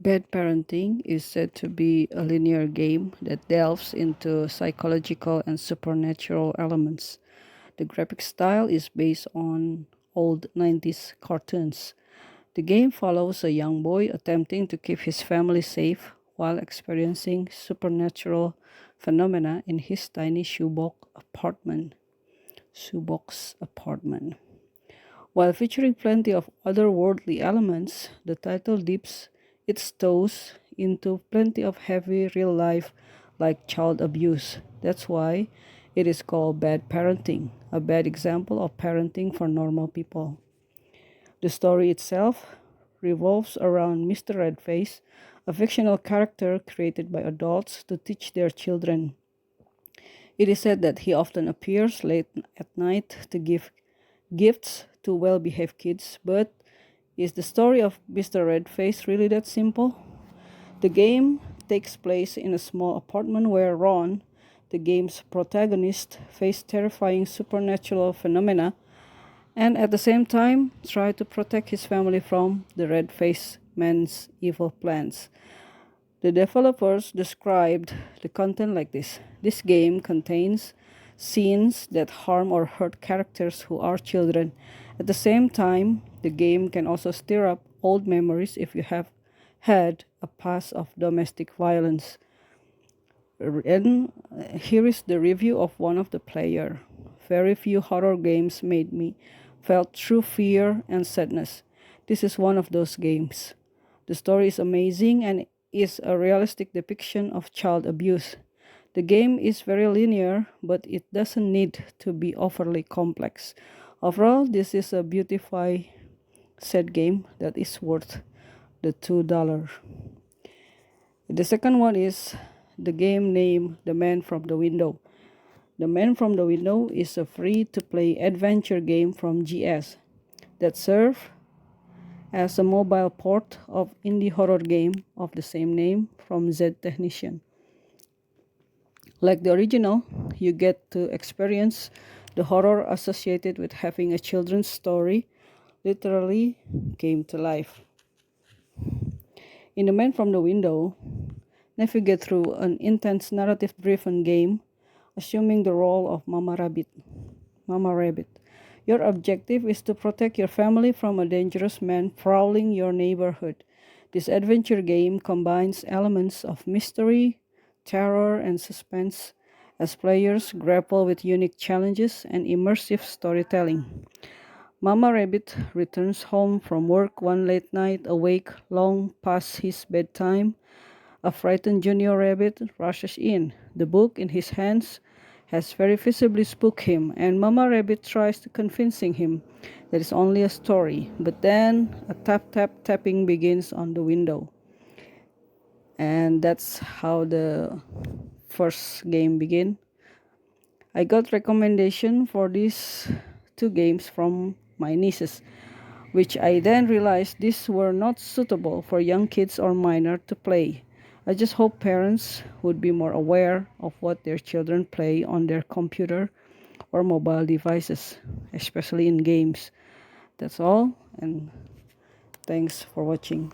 Bad Parenting is said to be a linear game that delves into psychological and supernatural elements. The graphic style is based on old 90s cartoons. The game follows a young boy attempting to keep his family safe while experiencing supernatural phenomena in his tiny shoebox apartment. While featuring plenty of otherworldly elements, the title dips its toes into plenty of heavy real life like child abuse. That's why it is called bad parenting, a bad example of parenting for normal people. The story itself revolves around Mr. Redface, a fictional character created by adults to teach their children. It is said that he often appears late at night to give gifts to well behaved kids, but is the story of Mr. Redface really that simple? The game takes place in a small apartment where Ron, the game's protagonist, faces terrifying supernatural phenomena and at the same time try to protect his family from the red-faced man's evil plans. The developers described the content like this. This game contains scenes that harm or hurt characters who are children. At the same time, the game can also stir up old memories if you have had a past of domestic violence. And here is the review of one of the player. Very few horror games made me felt true fear and sadness. This is one of those games. The story is amazing and is a realistic depiction of child abuse. The game is very linear, but it doesn't need to be overly complex. Overall, this is a beautiful sad game that is worth the $2. The second one is the game named The Man from the Window. The Man from the Window is a free-to-play adventure game from GS that serves as a mobile port of indie horror game of the same name from Z Technician. Like the original, you get to experience the horror associated with having a children's story literally came to life. In The Man from the Window, navigate through an intense narrative-driven game, assuming the role of Mama Rabbit. Mama Rabbit. Your objective is to protect your family from a dangerous man prowling your neighborhood. This adventure game combines elements of mystery, terror, and suspense as players grapple with unique challenges and immersive storytelling. Mama Rabbit returns home from work one late night, awake long past his bedtime. A frightened Junior Rabbit rushes in. The book in his hands has very visibly spooked him, and Mama Rabbit tries to convincing him that it's only a story. But then a tapping begins on the window. And that's how the first game begin. I got recommendation for these two games from my nieces, which I then realized these were not suitable for young kids or minor to play. I just hope parents would be more aware of what their children play on their computer or mobile devices, especially in games. That's all, and thanks for watching.